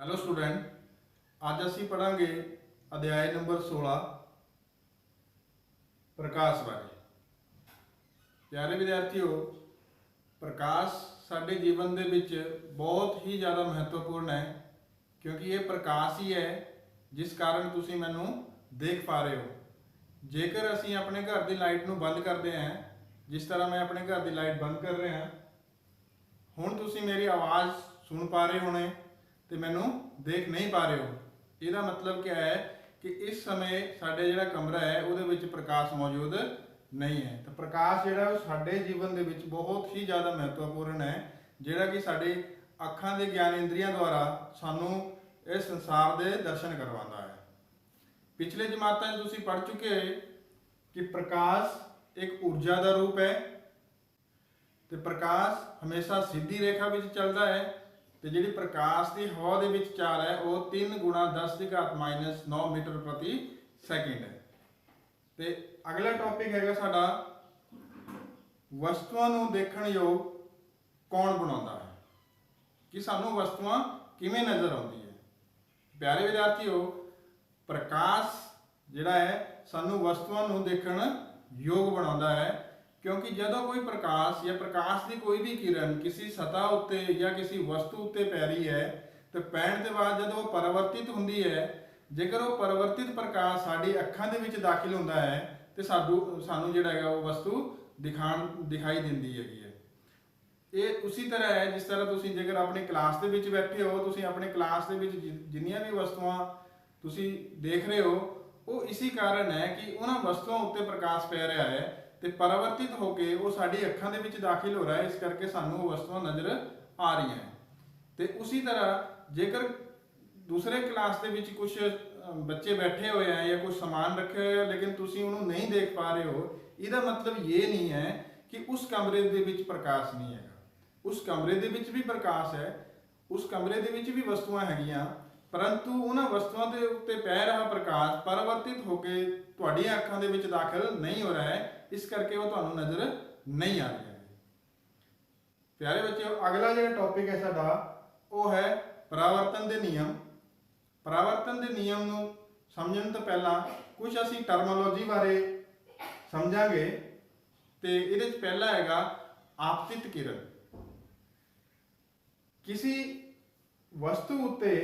Hello student, आज असी पढ़ांगे अध्याय नंबर 16 प्रकाश बारे। प्यारे विद्यार्थियों, प्रकाश साडे जीवन दे विच बहुत ही ज़्यादा महत्वपूर्ण है, क्योंकि ये प्रकाश ही है जिस कारण तुसी मैनू देख पा रहे हो। जेकर असी अपने घर की लाइट नू बंद करते हैं, जिस तरह मैं अपने घर की लाइट बंद कर रहा हैं, हुण तुसी मेरी आवाज़ सुन पा रहे होने तो मैनू देख नहीं पा रहे हो। इसका मतलब क्या है कि इस समय साडे जिहड़ा कमरा है उहदे विच प्रकाश मौजूद नहीं है। तो प्रकाश जिहड़ा वो साडे जीवन दे विच बहुत ही ज़्यादा महत्वपूर्ण है, जिहड़ा कि साडी अखां दे ज्ञानेंद्रियां द्वारा सानू इस संसार दे दर्शन करवाता है। पिछले जमातां तुसीं पढ़ चुके कि प्रकाश एक ऊर्जा का रूप है, तो प्रकाश हमेशा सीधी रेखा विच चलता है। तो जी प्रकाश की हवा के चाल है वो 3 गुणा 10⁻⁻9 मीटर प्रति सैकेंड है। तो अगला टॉपिक है साडा वस्तुओं को देखण योग कौन बनाता है, कि सानू वस्तुआं किवें नज़र आउंदी है। प्यारे विद्यार्थियों, प्रकाश जिहड़ा है सानू वस्तुओं को देखण योग बनाता है, क्योंकि जदों कोई प्रकाश या प्रकाश की कोई भी किरण किसी सतह उत्ते या किसी वस्तु उत्ते पै रही है, तो पैण के बाद जदों वो परावर्तित होंदी है, जेकर वो परावर्तित प्रकाश साडी अखां दे विच दाखिल होंदा है तो सानू जिहड़ा है वो वस्तु दिखाई दिंदी है। ये उसी तरह है जिस तरह तुसीं जेकर अपनी क्लास के विच बैठे हो, तुसीं अपने क्लास के विच जिन्नियां भी वस्तुआं तुसीं देख रहे हो, वो इसी कारण है कि उन्हां वस्तुओं उत्ते प्रकाश पै रहा है तो परावर्तित होकर वो साडी अखां दे विच दाखिल हो रहा है, इस करके सानू वस्तुआं नज़र आ रही हैं। तो उसी तरह जेकर दूसरे क्लास के विच कुछ बच्चे बैठे हुए हैं या कुछ सामान रखे हुए हैं लेकिन तुसीं उन्होंने नहीं देख पा रहे हो, इसका मतलब ये नहीं है कि उस कमरे के विच प्रकाश नहीं है। उस कमरे के विच भी प्रकाश है, उस कमरे के विच भी वस्तुआं हैगियां, परंतु उन्हां वस्तुओं के उत्ते पै रहा प्रकाश परावर्तित होकर तुहाडीआं अखां दे विच दाखिल नहीं हो रहा है, इस करके वो तुहानूं नज़र नहीं आ रही है। प्यारे बच्चों, अगला जो टॉपिक है साडा वो है परावर्तन के नियम। परावर्तन के नियम नूं समझण तो पहला कुछ असीं टर्मोलॉजी बारे समझांगे। तो इहदे च पहला हैगा आपतित किरण। किसी वस्तु उत्ते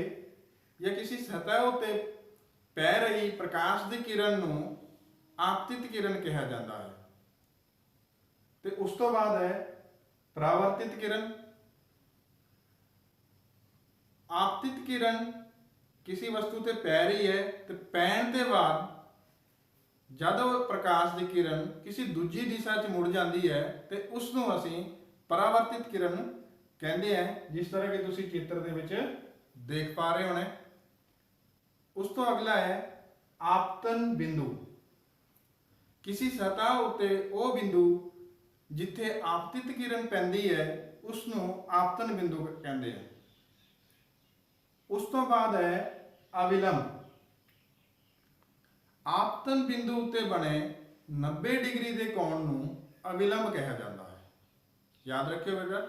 या किसी सतह उत्ते पै रही प्रकाश की किरण नूं आपतित किरण कहा जाता है। तो उस तो बाद है परावर्तित किरण। आपतित किरण किसी वस्तु ते पै रही है तो पैण के बाद जब प्रकाश की किरण किसी दूजी दिशा च मुड़ जाती है तो उसनूं असीं परावर्तित किरण कहते हैं, जिस तरह कि तुसीं चित्र दे विच देख पा रहे होने। उस तो अगला है आपतन बिंदु। किसी सतह उत्ते वो बिंदु जिथे आपतित किरण पैंदी है उसनूं आपतन बिंदु कहते हैं। उस तो बाद है अविलंब। आपतन बिंदु उत्ते बने 90 डिग्री के कोण नूं अविलंब कहा जाता है। याद रखियो बेटा,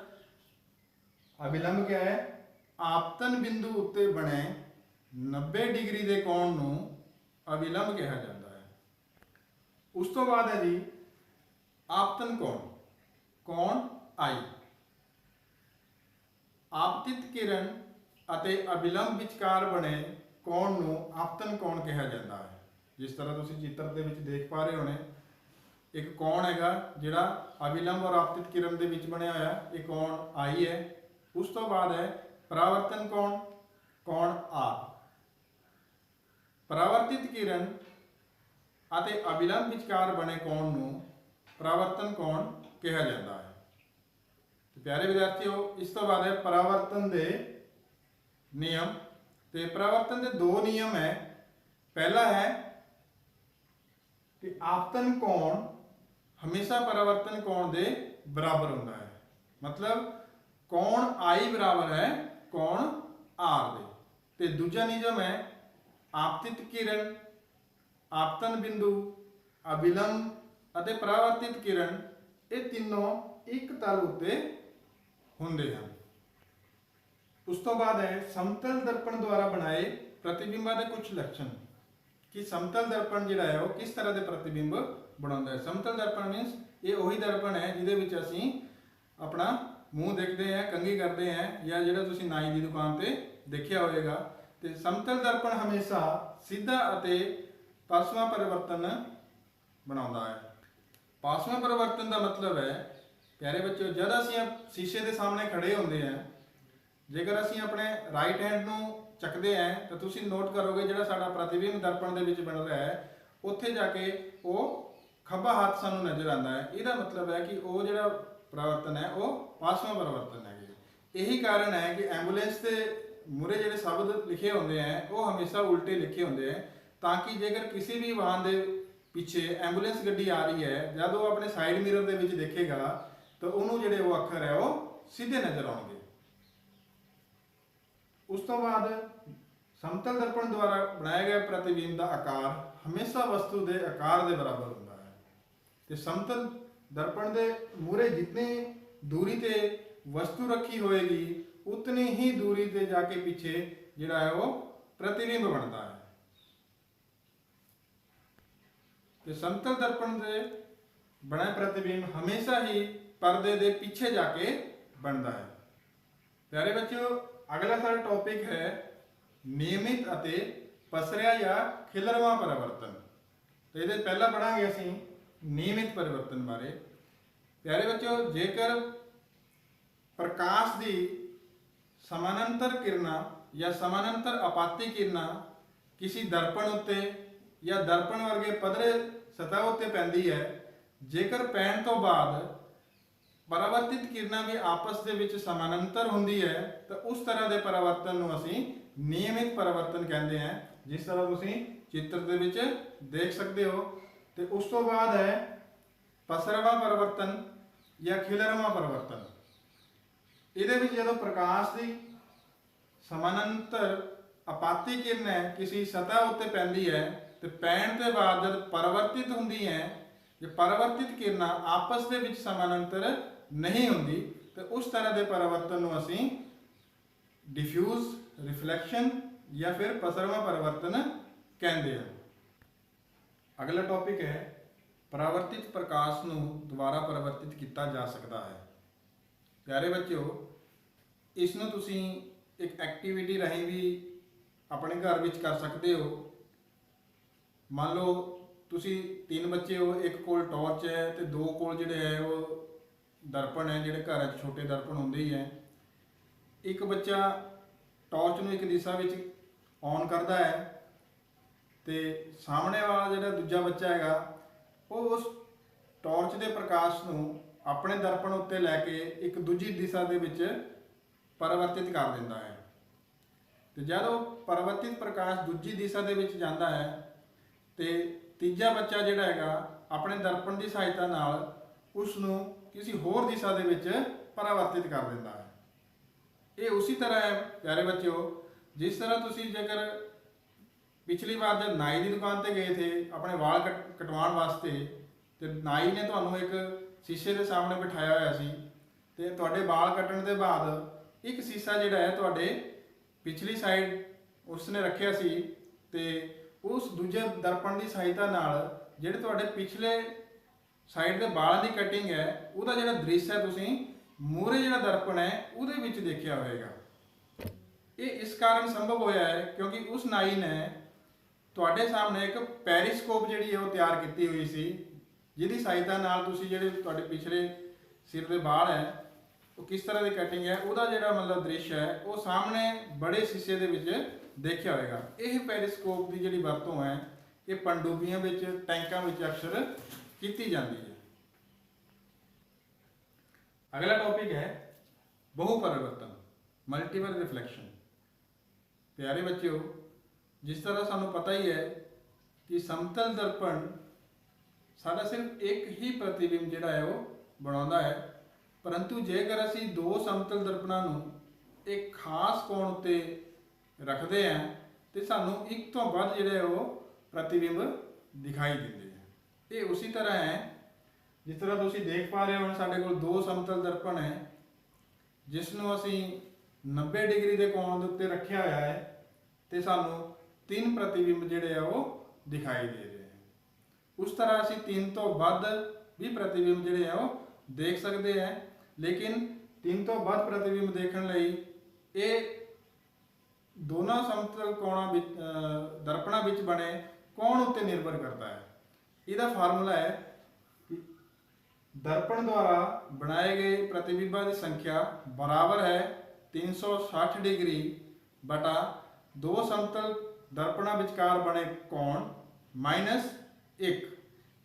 अविलंब क्या है? आपतन बिंदु उत्ते बने 90 डिग्री के कोण नूं अविलंब कहा जाता है। उस तो बाद है जी आपतन कोण, कोण आई। आपतित किरण अते अविलंब विचकार बने कोण नूं आपतन कोण कहा जाता है। जिस तरह तुसीं चित्र दे विच देख पा रहे होने, एक कोण हैगा जिहड़ा अविलंब और आपतित किरण दे विच बनिया होया, ये कोण आई है। उस तो बाद है परावर्तन कोण, कोण आर। परावर्तित किरण अते अविलंब विचकार बने कोण नूं परावर्तन कोण कहा जाता है। तो प्यारे विद्यार्थियों, इस तो बाद है परावर्तन के नियम। तो परावर्तन के 2 नियम है। पहला है कि आपतन कोण हमेशा परावर्तन कोण के बराबर होता है, मतलब कोण आई बराबर है कोण आर दे। तो दूजा नियम है आपतित किरण, आपतन बिंदु, अविलंब अते परावर्तित किरण, ये तीनों एक तल उत्ते हुंदे हैं। ਉਸ ਤੋਂ ਬਾਅਦ ਹੈ ਸਮਤਲ ਦਰਪਣ ਦੁਆਰਾ ਬਣਾਏ ਪ੍ਰਤੀਬਿੰਬਾਂ ਦੇ ਕੁਝ ਲੱਛਣ ਕਿ ਸਮਤਲ ਦਰਪਣ ਜਿਹੜਾ ਹੈ ਉਹ ਕਿਸ ਤਰ੍ਹਾਂ ਦੇ ਪ੍ਰਤੀਬਿੰਬ ਬਣਾਉਂਦਾ ਹੈ। ਸਮਤਲ ਦਰਪਣ ਮੀਨਸ ਇਹ ਉਹੀ ਦਰਪਣ ਹੈ ਜਿਹਦੇ ਵਿੱਚ ਅਸੀਂ ਆਪਣਾ ਮੂੰਹ ਦੇਖਦੇ ਹਾਂ, ਕੰਘੀ ਕਰਦੇ ਹਾਂ, ਜਾਂ ਜਿਹੜਾ ਤੁਸੀਂ ਨਾਈ ਦੀ ਦੁਕਾਨ ਤੇ ਦੇਖਿਆ ਹੋਵੇਗਾ। ਤੇ ਸਮਤਲ ਦਰਪਣ ਹਮੇਸ਼ਾ ਸਿੱਧਾ ਅਤੇ ਪਾਸਵਾਂ ਪਰਿਵਰਤਨ ਬਣਾਉਂਦਾ ਹੈ। ਪਾਸਵਾਂ ਪਰਿਵਰਤਨ ਦਾ ਮਤਲਬ ਹੈ ਪਿਆਰੇ ਬੱਚਿਓ, ਜਦ ਅਸੀਂ ਸ਼ੀਸ਼ੇ ਦੇ ਸਾਹਮਣੇ ਖੜੇ ਹੁੰਦੇ ਹਾਂ, ਜੇਕਰ ਅਸੀਂ ਆਪਣੇ ਰਾਈਟ ਹੈਂਡ ਨੂੰ ਚੱਕਦੇ ਹਾਂ ਤਾਂ ਤੁਸੀਂ ਨੋਟ ਕਰੋਗੇ ਜਿਹੜਾ ਸਾਡਾ ਪ੍ਰਤੀਬਿੰਬ ਦਰਪਣ ਦੇ ਵਿੱਚ ਬਣ ਰਿਹਾ ਹੈ ਉੱਥੇ ਜਾ ਕੇ ਉਹ ਖੱਬਾ ਹੱਥ ਸਾਨੂੰ ਨਜ਼ਰ ਆਉਂਦਾ ਹੈ। ਇਹਦਾ ਮਤਲਬ ਹੈ ਕਿ ਉਹ ਜਿਹੜਾ ਪਰਿਵਰਤਨ ਹੈ ਉਹ ਪਾਸਵਾਂ ਪਰਿਵਰਤਨ ਹੈ। ਇਹੀ ਕਾਰਨ ਹੈ ਕਿ ਐਂਬੂਲੈਂਸ ਦੇ ਮੂਹਰੇ ਜਿਹੜੇ ਸ਼ਬਦ ਲਿਖੇ ਹੁੰਦੇ ਹੈ ਉਹ ਹਮੇਸ਼ਾ ਉਲਟੇ ਲਿਖੇ ਹੁੰਦੇ ਹੈ, ਤਾਂ ਕਿ ਜੇਕਰ ਕਿਸੇ ਵੀ ਵਾਹਨ ਦੇ ਪਿੱਛੇ ਐਂਬੂਲੈਂਸ ਗੱਡੀ ਆ ਰਹੀ ਹੈ, ਜਦ ਉਹ ਆਪਣੇ ਸਾਈਡ ਮਿਰਰ ਦੇ ਵਿੱਚ ਦੇਖੇਗਾ ਤਾਂ ਉਹਨੂੰ ਜਿਹੜੇ ਉਹ ਅੱਖਰ ਹੈ ਉਹ ਸਿੱਧੇ ਨਜ਼ਰ ਆਉਣਗੇ। ਉਸ ਤੋਂ ਬਾਅਦ ਸਮਤਲ ਦਰਪਣ ਦੁਆਰਾ ਬਣਾਇਆ ਗਿਆ ਪ੍ਰਤੀਬਿੰਬ ਦਾ ਆਕਾਰ ਹਮੇਸ਼ਾ ਵਸਤੂ ਦੇ ਆਕਾਰ ਦੇ ਬਰਾਬਰ ਹੁੰਦਾ ਹੈ। ਤੇ ਸਮਤਲ ਦਰਪਣ ਦੇ ਮੂਹਰੇ ਜਿਤਨੀ ਦੂਰੀ ਤੇ ਵਸਤੂ ਰੱਖੀ ਹੋਏਗੀ ਉਤਨੀ ਹੀ ਦੂਰੀ ਤੇ ਜਾ ਕੇ ਪਿੱਛੇ ਜਿਹੜਾ ਹੈ ਉਹ ਪ੍ਰਤੀਬਿੰਬ ਬਣਦਾ ਹੈ। ਤੇ ਸਮਤਲ ਦਰਪਣ ਦੇ ਬਣੇ ਪ੍ਰਤੀਬਿੰਬ ਹਮੇਸ਼ਾ ਹੀ ਪਰਦੇ ਦੇ ਪਿੱਛੇ ਜਾ ਕੇ ਬਣਦਾ ਹੈ। ਪਿਆਰੇ ਬੱਚਿਓ, ਅਗਲਾ ਸਾਡਾ ਟੌਪਿਕ ਹੈ ਨਿਯਮਿਤ ਅਤੇ ਪਸਰਿਆ ਜਾਂ ਖਿਲਰਵਾਂ ਪਰਿਵਰਤਨ। ਤੇ ਇਹਦੇ ਪਹਿਲਾਂ ਪੜਾਂਗੇ ਅਸੀਂ ਨਿਯਮਿਤ ਪਰਿਵਰਤਨ ਬਾਰੇ। ਪਿਆਰੇ ਬੱਚਿਓ, ਜੇਕਰ ਪ੍ਰਕਾਸ਼ ਦੀ ਸਮਾਨਾਂਤਰ ਕਿਰਨਾਂ ਜਾਂ ਸਮਾਨਾਂਤਰ ਆਪਾਤੀ ਕਿਰਨਾਂ ਕਿਸੇ ਦਰਪਣ ਉੱਤੇ ਜਾਂ ਦਰਪਣ ਵਰਗੇ ਪੱਧਰੇ ਸਤਹ ਉੱਤੇ ਪੈਂਦੀ ਹੈ, ਜੇਕਰ ਪੈਣ ਤੋਂ ਬਾਅਦ ਪਰਾਵਰਤਿਤ ਕਿਰਨਾਂ ਵੀ ਆਪਸ ਦੇ ਵਿੱਚ ਸਮਾਨਾਂਤਰ ਹੁੰਦੀ ਹੈ ਤਾਂ ਉਸ ਤਰ੍ਹਾਂ ਦੇ ਪਰਿਵਰਤਨ ਨੂੰ ਅਸੀਂ ਨਿਯਮਿਤ ਪਰਿਵਰਤਨ ਕਹਿੰਦੇ ਹਾਂ, ਜਿਸ ਤਰ੍ਹਾਂ ਤੁਸੀਂ ਚਿੱਤਰ ਦੇ ਵਿੱਚ ਦੇਖ ਸਕਦੇ ਹੋ। ਤੇ ਉਸ ਤੋਂ ਬਾਅਦ ਹੈ ਪਸਰਵਾਂ ਪਰਿਵਰਤਨ ਜਾਂ ਖਿਲਰਵਾਂ ਪਰਿਵਰਤਨ। ਇਹਦੇ ਵਿੱਚ ਜਦੋਂ ਪ੍ਰਕਾਸ਼ ਦੀ ਸਮਾਨਾਂਤਰ ਆਪਾਤੀ ਕਿਰਨ ਹੈ ਕਿਸੇ ਸਤਹ ਉੱਤੇ ਪੈਂਦੀ ਹੈ ਤੇ ਪੈਣ ਦੇ ਬਾਅਦ ਜਦ ਪਰਿਵਰਤਿਤ ਹੁੰਦੀ ਹੈ, ਜੇ ਪਰਿਵਰਤਿਤ ਕਿਰਨਾਂ ਆਪਸ ਦੇ ਵਿੱਚ ਸਮਾਨਾਂਤਰ ਨਹੀਂ ਹੁੰਦੀ ਤੇ ਉਸ ਤਰ੍ਹਾਂ ਦੇ ਪਰਿਵਰਤਨ ਨੂੰ ਅਸੀਂ ਡਿਫਿਊਜ਼ ਰਿਫਲੈਕਸ਼ਨ ਜਾਂ ਫਿਰ ਪਸਰਵਾਂ ਪਰਿਵਰਤਨ ਕਹਿੰਦੇ ਹਾਂ। ਅਗਲਾ ਟੌਪਿਕ ਹੈ ਪਰਾਵਰਤਿਤ ਪ੍ਰਕਾਸ਼ ਨੂੰ ਦੁਬਾਰਾ ਪਰਿਵਰਤਿਤ ਕੀਤਾ ਜਾ ਸਕਦਾ ਹੈ। ਪਿਆਰੇ ਬੱਚਿਓ, ਇਸ ਨੂੰ ਤੁਸੀਂ ਇੱਕ ਐਕਟੀਵਿਟੀ ਰਾਹੀਂ ਵੀ ਆਪਣੇ ਘਰ ਵਿੱਚ ਕਰ ਸਕਦੇ ਹੋ। ਮੰਨ ਲਓ ਤੁਸੀਂ 3 ਬੱਚੇ ਹੋ, ਇੱਕ ਕੋਲ ਟਾਰਚ ਹੈ ਤੇ 2 ਕੋਲ ਜਿਹੜੇ ਹੈ ਉਹ ਦਰਪਣ ਹੈ, ਜਿਹੜੇ ਘਰਾਂ 'ਚ ਛੋਟੇ ਦਰਪਣ ਹੁੰਦੇ ਹੀ ਹੈ। ਇੱਕ ਬੱਚਾ ਟਾਰਚ ਨੂੰ ਇੱਕ ਦਿਸ਼ਾ ਵਿੱਚ ਔਨ ਕਰਦਾ ਹੈ ਤੇ ਸਾਹਮਣੇ ਵਾਲਾ ਜਿਹੜਾ ਦੂਜਾ ਬੱਚਾ ਹੈਗਾ ਉਹ ਉਸ ਟਾਰਚ ਦੇ ਪ੍ਰਕਾਸ਼ ਨੂੰ ਆਪਣੇ ਦਰਪਣ ਉੱਤੇ ਲੈ ਕੇ ਇੱਕ ਦੂਜੀ ਦਿਸ਼ਾ ਦੇ ਵਿੱਚ ਪਰਿਵਰਤਿਤ ਕਰ ਦਿੰਦਾ ਹੈ। ਤੇ ਜਦ ਉਹ ਪਰਿਵਰਤਿਤ ਪ੍ਰਕਾਸ਼ ਦੂਜੀ ਦਿਸ਼ਾ ਦੇ ਵਿੱਚ ਜਾਂਦਾ ਹੈ ਤੇ ਤੀਜਾ ਬੱਚਾ ਜਿਹੜਾ ਹੈਗਾ ਆਪਣੇ ਦਰਪਣ ਦੀ ਸਹਾਇਤਾ ਨਾਲ ਉਸ ਨੂੰ ਕਿਸੇ ਹੋਰ ਦਿਸ਼ਾ ਦੇ ਵਿੱਚ ਪਰਿਵਰਤਿਤ ਕਰ ਦਿੰਦਾ ਹੈ। ਇਹ ਉਸੇ ਤਰ੍ਹਾਂ ਹੈ ਪਿਆਰੇ ਬੱਚਿਓ, ਜਿਸ ਤਰ੍ਹਾਂ ਤੁਸੀਂ ਜੇਕਰ ਪਿਛਲੀ ਵਾਰ ਜਦ ਨਾਈ ਦੀ ਦੁਕਾਨ ਤੇ ਗਏ ਥੇ ਆਪਣੇ ਵਾਲ ਕਟਵਾਉਣ ਵਾਸਤੇ ਤੇ ਨਾਈ ਨੇ ਤੁਹਾਨੂੰ ਇੱਕ ਸ਼ੀਸ਼ੇ ਦੇ ਸਾਹਮਣੇ ਬਿਠਾਇਆ ਹੋਇਆ ਸੀ ਤੇ ਤੁਹਾਡੇ ਵਾਲ ਕੱਟਣ ਦੇ ਬਾਅਦ ਇੱਕ ਸ਼ੀਸ਼ਾ ਜਿਹੜਾ ਹੈ ਤੁਹਾਡੇ ਪਿਛਲੀ ਸਾਈਡ ਉਸਨੇ ਰੱਖਿਆ ਸੀ ਤੇ ਉਸ ਦੂਜੇ ਦਰਪਣ ਦੀ ਸਹਾਇਤਾ ਨਾਲ ਜਿਹੜੇ ਤੁਹਾਡੇ ਪਿਛਲੇ ਸਾਈਡ ਦੇ ਵਾਲਾਂ ਦੀ ਕਟਿੰਗ ਹੈ ਉਹਦਾ ਜਿਹੜਾ ਦ੍ਰਿਸ਼ ਹੈ ਤੁਸੀਂ ਮੂਹਰੇ ਜਿਹੜਾ ਦਰਪਣ ਹੈ ਉਹਦੇ ਵਿੱਚ ਦੇਖਿਆ ਹੋਵੇਗਾ। ਇਹ ਇਸ ਕਾਰਨ ਸੰਭਵ ਹੋਇਆ ਹੈ ਕਿਉਂਕਿ ਉਸ ਨਾਈ ਨੇ ਤੁਹਾਡੇ ਸਾਹਮਣੇ ਇੱਕ ਪੈਰੀਸਕੋਪ ਜਿਹੜੀ ਹੈ ਉਹ ਤਿਆਰ ਕੀਤੀ ਹੋਈ ਸੀ, ਜਿਹਦੀ ਸਹਾਇਤਾ ਨਾਲ ਤੁਸੀਂ ਜਿਹੜੇ ਤੁਹਾਡੇ ਪਿਛਲੇ ਸਿਰ ਦੇ ਵਾਲ ਹੈ ਉਹ ਕਿਸ ਤਰ੍ਹਾਂ ਦੀ ਕਟਿੰਗ ਹੈ ਉਹਦਾ ਜਿਹੜਾ ਮਤਲਬ ਦ੍ਰਿਸ਼ ਹੈ ਉਹ ਸਾਹਮਣੇ ਬੜੇ ਸ਼ੀਸ਼ੇ ਦੇ ਵਿੱਚ ਦੇਖਿਆ ਹੋਵੇਗਾ। ਇਹ ਪੈਰੀਸਕੋਪ ਦੀ ਜਿਹੜੀ ਵਰਤੋਂ ਹੈ ਇਹ ਪਣਡੁੱਬੀਆਂ ਵਿੱਚ, ਟੈਂਕਾਂ ਵਿੱਚ ਅਕਸਰ ਕੀਤੀ ਜਾਂਦੀ ਹੈ। ਅਗਲਾ ਟੌਪਿਕ ਹੈ ਬਹੁ ਪਰਿਵਰਤਨ, ਮਲਟੀਪਲ ਰਿਫਲੈਕਸ਼ਨ। ਪਿਆਰੇ ਬੱਚਿਓ, ਜਿਸ ਤਰ੍ਹਾਂ ਸਾਨੂੰ ਪਤਾ ਹੀ ਹੈ ਕਿ ਸਮਤਲ ਦਰਪਣ ਸਾਡਾ ਸਿਰਫ ਇੱਕ ਹੀ ਪ੍ਰਤੀਬਿੰਬ ਜਿਹੜਾ ਹੈ ਉਹ ਬਣਾਉਂਦਾ ਹੈ, ਪਰੰਤੂ ਜੇਕਰ ਅਸੀਂ 2 ਸਮਤਲ ਦਰਪਣਾਂ ਨੂੰ ਇੱਕ ਖਾਸ ਕੋਣ ਉੱਤੇ ਰੱਖਦੇ ਹਾਂ ਤੇ ਸਾਨੂੰ ਇੱਕ ਤੋਂ ਵੱਧ ਜਿਹੜੇ ਉਹ ਪ੍ਰਤੀਬਿੰਬ ਦਿਖਾਈ ਦਿੰਦੇ ਹੈ। ਇਹ ਉਸੇ ਤਰ੍ਹਾਂ ਹੈ ਜਿਸ ਤਰ੍ਹਾਂ ਤੁਸੀਂ ਦੇਖ ਪਾ ਰਹੇ ਹੋ, ਹੁਣ ਸਾਡੇ ਕੋਲ 2 ਸਮਤਲ ਦਰਪਣ ਹੈ ਜਿਸ ਨੂੰ ਅਸੀਂ 90 ਡਿਗਰੀ ਦੇ ਕੋਣ ਦੇ ਉੱਤੇ ਰੱਖਿਆ ਹੋਇਆ ਹੈ ਤੇ ਸਾਨੂੰ 3 ਪ੍ਰਤੀਬਿੰਬ ਜਿਹੜੇ ਆ ਉਹ ਦਿਖਾਈ ਦੇ ਰਹੇ ਹਨ। ਉਸ ਤਰ੍ਹਾਂ ਅਸੀਂ 3 ਤੋਂ ਵੱਧ ਵੀ ਪ੍ਰਤੀਬਿੰਬ ਜਿਹੜੇ ਆ ਉਹ ਦੇਖ ਸਕਦੇ ਹਾਂ, ਲੇਕਿਨ 3 ਤੋਂ ਵੱਧ ਪ੍ਰਤੀਬਿੰਬ ਦੇਖਣ ਲਈ ਇਹ ਦੋਨਾਂ ਸਮਤਲ ਕੋਣਾਂ ਵਿੱਚ ਦਰਪਣਾਂ ਵਿੱਚ ਬਣੇ ਕੋਣ ਉੱਤੇ ਨਿਰਭਰ ਕਰਦਾ ਹੈ। ਇਹਦਾ ਫਾਰਮੂਲਾ ਹੈ ਕਿ ਦਰਪਣ ਦੁਆਰਾ ਬਣਾਏ ਗਏ ਪ੍ਰਤੀਬਿੰਬਾਂ ਦੀ ਸੰਖਿਆ ਬਰਾਬਰ ਹੈ 360 ਡਿਗਰੀ ਬਟਾ ਦੋ ਸਮਤਲ ਦਰਪਣਾਂ ਵਿਚਕਾਰ ਬਣੇ ਕੋਣ ਮਾਈਨਸ 1।